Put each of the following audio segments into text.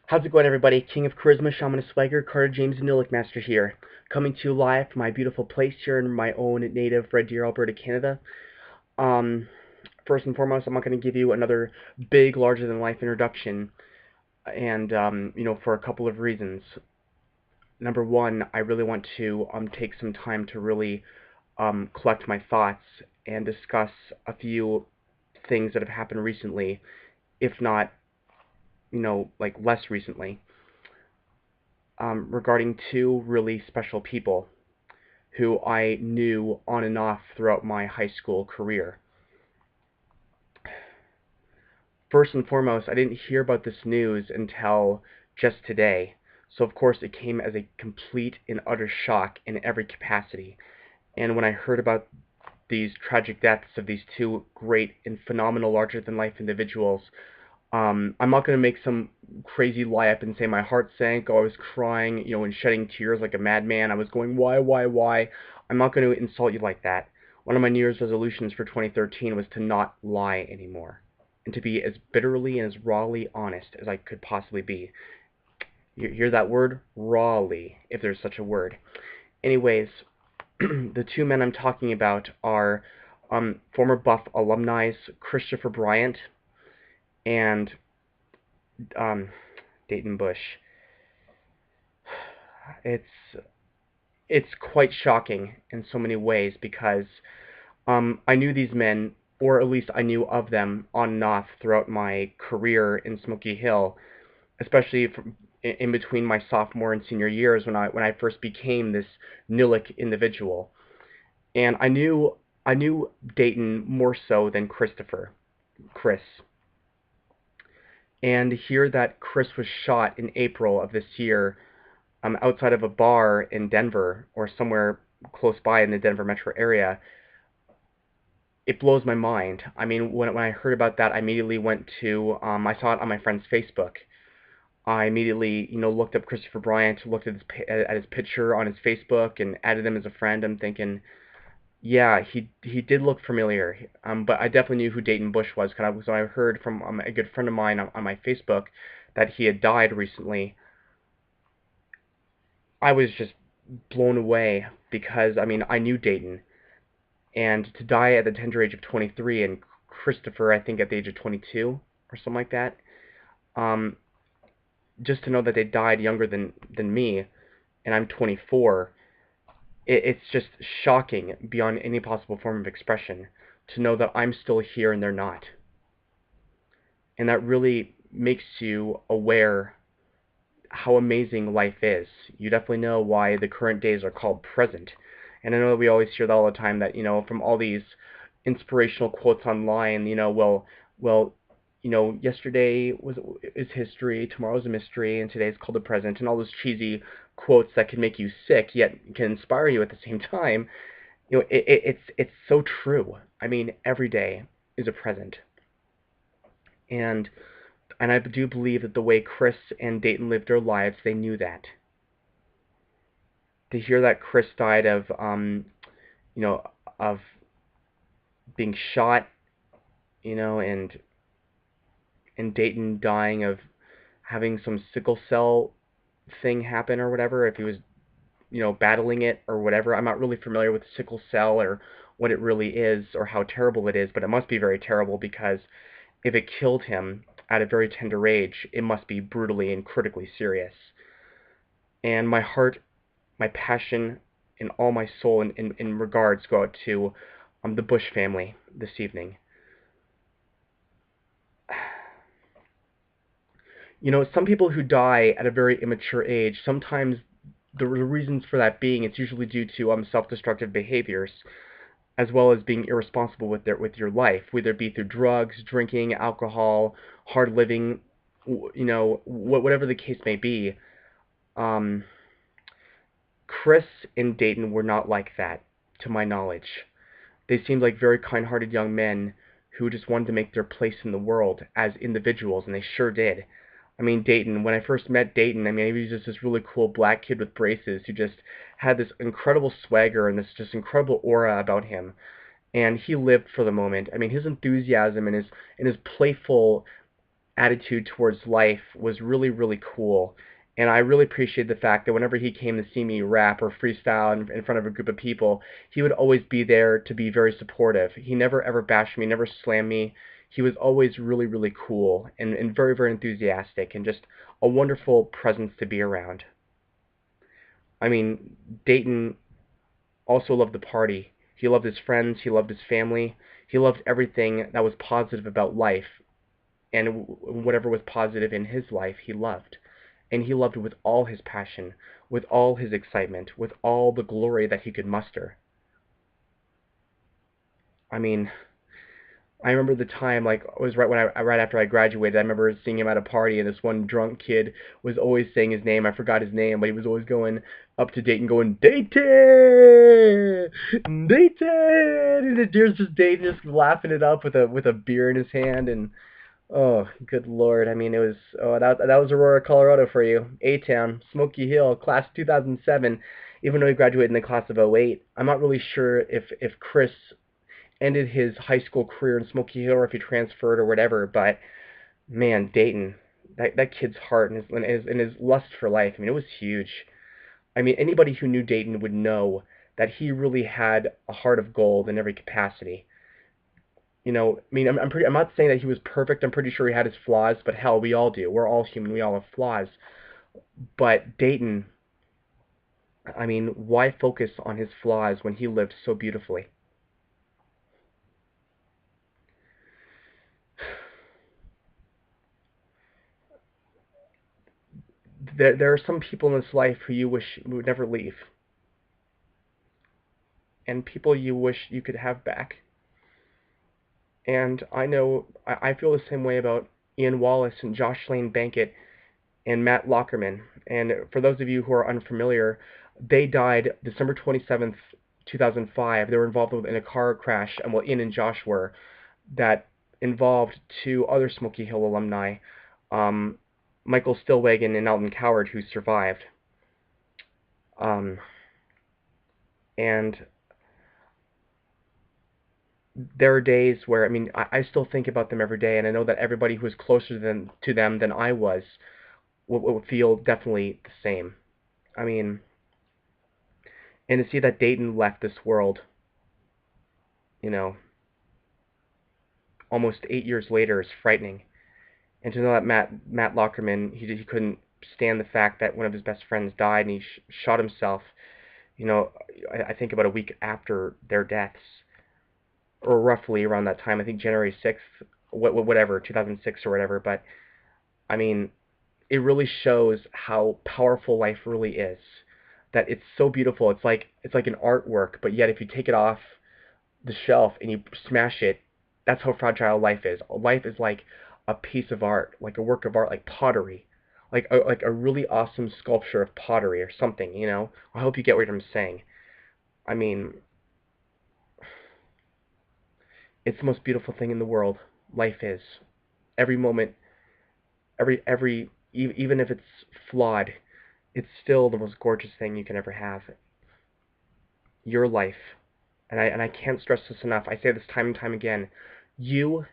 How's it going, everybody? King of Charisma, Shaman of Swagger, Carter James, and NILLIHC Master here, coming to you live from my beautiful place here in my own native Red Deer, Alberta, Canada. Um, First and foremost, I'm not going to give you another big, larger-than-life introduction, and for a couple of reasons. Number one, I really want to take some time to really collect my thoughts and discuss a few things that have happened recently, if not, like less recently. Regarding two really special people who I knew on and off throughout my high school career. First and foremost, I didn't hear about this news until just today, so of course it came as a complete and utter shock in every capacity. And when I heard about these tragic deaths of these two great and phenomenal larger-than-life individuals, I'm not going to make some crazy lie up and say my heart sank, oh, I was crying, and shedding tears like a madman. I was going, why? I'm not going to insult you like that. One of my New Year's resolutions for 2013 was to not lie anymore, and to be as bitterly and as rawly honest as I could possibly be. You hear that word? Rawly, if there's such a word. Anyways, the two men I'm talking about are former Buff alumni Christopher Bryant and Dayton Bush. It's quite shocking in so many ways because I knew these men, or at least I knew of them on and off throughout my career in Smoky Hill, especially in between my sophomore and senior years when I first became this NILLIHC individual. And I knew Dayton more so than Chris. And to hear that Chris was shot in April of this year outside of a bar in Denver or somewhere close by in the Denver metro area, it blows my mind. I mean, when I heard about that, I immediately went to, I saw it on my friend's Facebook. I immediately, looked up Christopher Bryant, looked at his picture on his Facebook, and added him as a friend. I'm thinking, yeah, he did look familiar, but I definitely knew who Dayton Bush was, because I heard from a good friend of mine on my Facebook that he had died recently. I was just blown away because, I mean, I knew Dayton, and to die at the tender age of 23, and Christopher, I think, at the age of 22 or something like that, just to know that they died younger than me, and I'm 24, it's just shocking beyond any possible form of expression to know that I'm still here and they're not. And that really makes you aware how amazing life is. You definitely know why the current days are called present. And I know that we always hear that all the time, that, from all these inspirational quotes online, yesterday is history, tomorrow's a mystery, and today's called the present, and all those cheesy quotes that can make you sick, yet can inspire you at the same time. It's so true. I mean, every day is a present. And I do believe that the way Chris and Dayton lived their lives, they knew that. To hear that Chris died of, of being shot, and Dayton dying of having some sickle cell thing happen or whatever, if he was, battling it or whatever. I'm not really familiar with sickle cell or what it really is or how terrible it is, but it must be very terrible, because if it killed him at a very tender age, it must be brutally and critically serious. And my heart, my passion, and all my soul in regards go out to the Bush family this evening. Some people who die at a very immature age, sometimes the reasons for that being, it's usually due to self-destructive behaviors, as well as being irresponsible with your life, whether it be through drugs, drinking, alcohol, hard living, whatever the case may be. Chris and Dayton were not like that, to my knowledge. They seemed like very kind-hearted young men who just wanted to make their place in the world as individuals, and they sure did. I mean, Dayton, when I first met Dayton, I mean, he was just this really cool black kid with braces who just had this incredible swagger and this just incredible aura about him. And he lived for the moment. I mean, his enthusiasm and his playful attitude towards life was really, really cool. And I really appreciated the fact that whenever he came to see me rap or freestyle in front of a group of people, he would always be there to be very supportive. He never ever bashed me, never slammed me. He was always really, really cool and very, very enthusiastic and just a wonderful presence to be around. I mean, Dayton also loved the party. He loved his friends. He loved his family. He loved everything that was positive about life. And whatever was positive in his life, he loved. And he loved it with all his passion, with all his excitement, with all the glory that he could muster. I mean, I remember the time, like, it was right after I graduated. I remember seeing him at a party, and this one drunk kid was always saying his name. I forgot his name, but he was always going up to Dayton, going, Dayton, Dayton, and there's just Dayton just laughing it up with a beer in his hand, and oh, good Lord. I mean, it was, oh, that was Aurora, Colorado for you. A-Town, Smoky Hill, class 2007. Even though he graduated in the class of '08, I'm not really sure if Chris ended his high school career in Smoky Hill or if he transferred or whatever, but man, Dayton, that kid's heart and his lust for life, I mean, it was huge. I mean, anybody who knew Dayton would know that he really had a heart of gold in every capacity. You know, I mean, I'm not saying that he was perfect. I'm pretty sure he had his flaws, but hell, we all do. We're all human. We all have flaws. But Dayton, I mean, why focus on his flaws when he lived so beautifully? There are some people in this life who you wish would never leave, and people you wish you could have back. And I know I feel the same way about Ian Wallace and Josh LAND-BANKETT and Matt Lockerman. And for those of you who are unfamiliar, they died December 27th, 2005. They were involved in a car crash, and well, Ian and Josh were, that involved two other Smoky Hill alumni, um, Michael Stillwagon and Alton Coward, who survived. Um, and there are days where, I mean, I still think about them every day, and I know that everybody who was closer to them than I was would feel definitely the same. I mean, and to see that Dayton left this world, you know, almost 8 years later is frightening. And to know that Matt Lockerman, he couldn't stand the fact that one of his best friends died and he shot himself, you know, I think about a week after their deaths, or roughly around that time. I think January 6th, whatever, 2006 or whatever. But I mean, it really shows how powerful life really is. That it's so beautiful. It's like an artwork, but yet if you take it off the shelf and you smash it, that's how fragile life is. Life is like a piece of art, like a work of art, like pottery, like a really awesome sculpture of pottery or something. You know. I hope you get what I'm saying. I mean, it's the most beautiful thing in the world. Life is. Every moment, even if it's flawed, it's still the most gorgeous thing you can ever have. Your life. And I can't stress this enough. I say this time and time again. You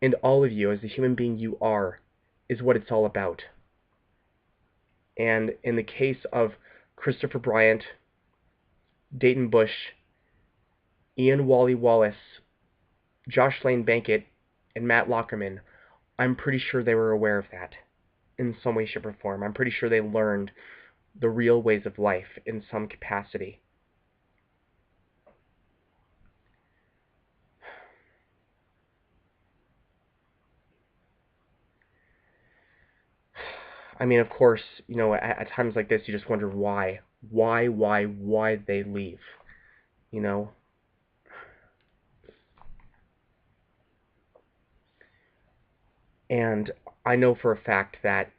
and all of you, as the human being you are, is what it's all about. And in the case of Christopher Bryant, Dayton Bush, Ian Wally Wallace, Josh LAND-BANKETT, and Matt Lockerman, I'm pretty sure they were aware of that in some way, shape, or form. I'm pretty sure they learned the real ways of life in some capacity. I mean, of course, you know, at times like this, you just wonder why. Why they leave, you know? And I know for a fact that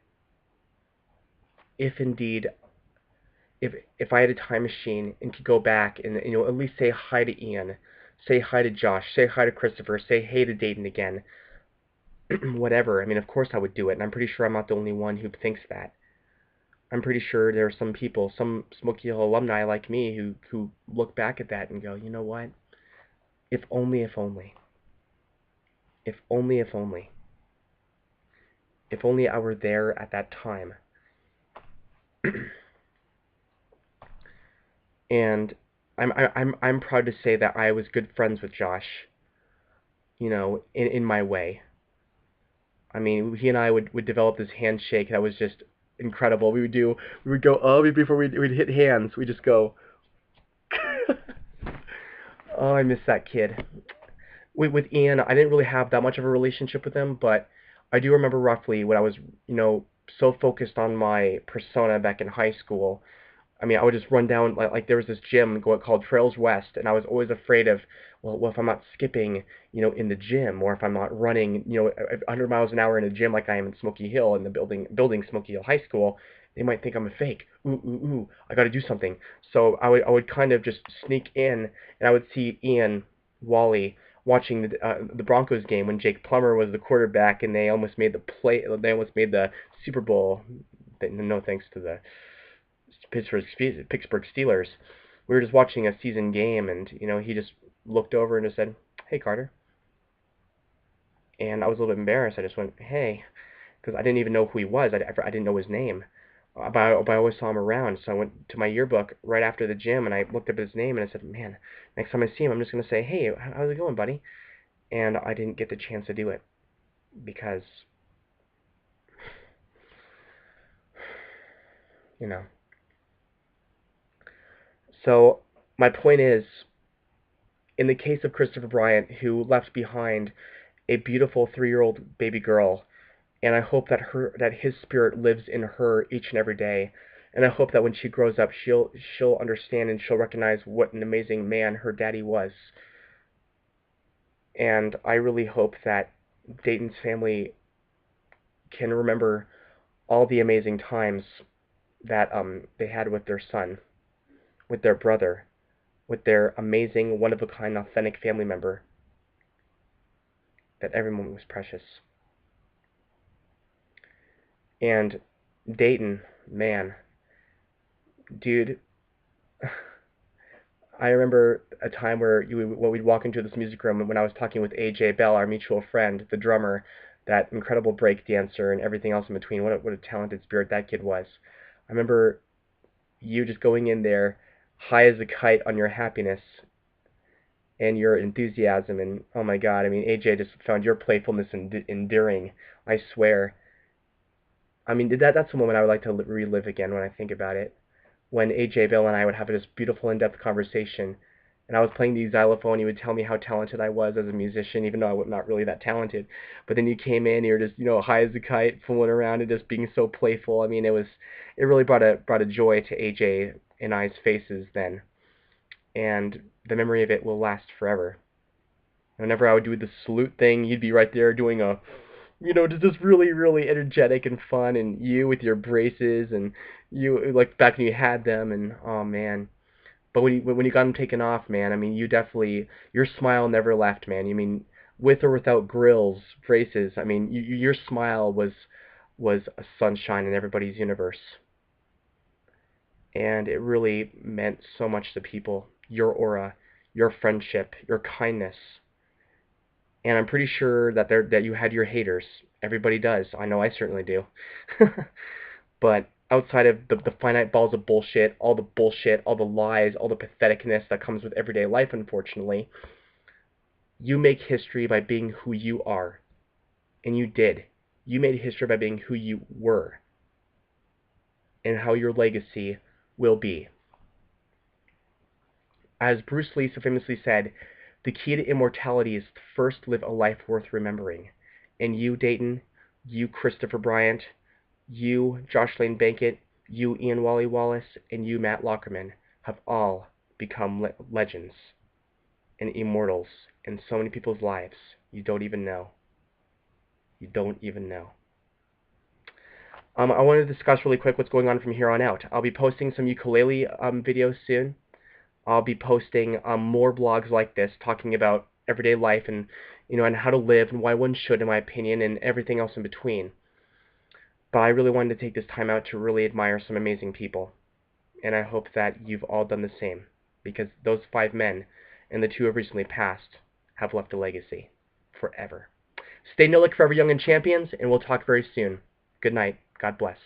if indeed, if I had a time machine and could go back and, you know, at least say hi to Ian, say hi to Josh, say hi to Christopher, say hey to Dayton again, whatever, I mean, of course I would do it, and I'm pretty sure I'm not the only one who thinks that. I'm pretty sure there are some people, some Smoky Hill alumni like me, who look back at that and go, you know what? If only, if only. If only, if only. If only I were there at that time. And I'm proud to say that I was good friends with Josh, you know, in my way. I mean, he and I would develop this handshake that was just incredible. We would go, oh, before we'd hit hands, we just go, oh, I miss that kid. With Ian, I didn't really have that much of a relationship with him, but I do remember roughly when I was, you know, so focused on my persona back in high school. I mean, I would just run down, like there was this gym called Trails West, and I was always afraid of, well, if I'm not skipping, you know, in the gym, or if I'm not running, you know, 100 miles an hour in a gym like I am in Smoky Hill, in the building Smoky Hill High School, they might think I'm a fake. Ooh, I got to do something. So I would kind of just sneak in, and I would see Ian, Wally, watching the Broncos game when Jake Plummer was the quarterback, and they almost made the play. They almost made the Super Bowl. No thanks to the Pittsburgh Steelers. We were just watching a season game, and you know, he just looked over and just said, "Hey, Carter." And I was a little bit embarrassed. I just went, "Hey," because I didn't even know who he was. I didn't know his name, but I always saw him around. So I went to my yearbook right after the gym, and I looked up his name, and I said, "Man, next time I see him, I'm just gonna say, hey, how's it going, buddy?" And I didn't get the chance to do it because, you know. So my point is, in the case of Christopher Bryant, who left behind a beautiful 3-year-old baby girl, and I hope that his spirit lives in her each and every day. And I hope that when she grows up, she'll understand and she'll recognize what an amazing man her daddy was. And I really hope that Dayton's family can remember all the amazing times that they had with their son, with their brother, with their amazing, one-of-a-kind, authentic family member. That every moment was precious. And Dayton, man, dude, I remember a time where when we'd walk into this music room, and when I was talking with AJ Bell, our mutual friend, the drummer, that incredible break dancer, and everything else in between. What a talented spirit that kid was. I remember you just going in there, high as a kite on your happiness and your enthusiasm, and oh my God, I mean, AJ just found your playfulness endearing. I swear. I mean, that's a moment I would like to relive again when I think about it. When AJ Bill and I would have this beautiful in-depth conversation, and I was playing the xylophone, he would tell me how talented I was as a musician, even though I was not really that talented. But then you came in, you were just, you know, high as a kite, fooling around and just being so playful. I mean, it really brought a joy to AJ and I's faces then, and the memory of it will last forever. Whenever I would do the salute thing, you'd be right there doing a, you know, just really, really energetic and fun, and you with your braces, and you, like, back when you had them, and oh man. But when you got them taken off, man, I mean, you definitely, your smile never left, man. You mean, with or without grills, braces, I mean, your smile was a sunshine in everybody's universe. And it really meant so much to people. Your aura, your friendship, your kindness. And I'm pretty sure that you had your haters. Everybody does. I know I certainly do. But outside of the finite balls of bullshit, all the lies, all the patheticness that comes with everyday life, unfortunately, you make history by being who you are. And you did. You made history by being who you were. And how your legacy will be. As Bruce Lee so famously said, the key to immortality is to first live a life worth remembering. And you, Dayton, you, Christopher Bryant, you, Josh LAND-BANKETT, you, Ian Wally Wallace, and you, Matt Lockerman, have all become legends and immortals in so many people's lives. You don't even know. You don't even know. I want to discuss really quick what's going on from here on out. I'll be posting some ukulele videos soon. I'll be posting more blogs like this, talking about everyday life and, you know, and how to live and why one should, in my opinion, and everything else in between. But I really wanted to take this time out to really admire some amazing people, and I hope that you've all done the same, because those 5 men and the 2 who have recently passed have left a legacy forever. Stay NILLIHC forever young and champions, and we'll talk very soon. Good night. God bless.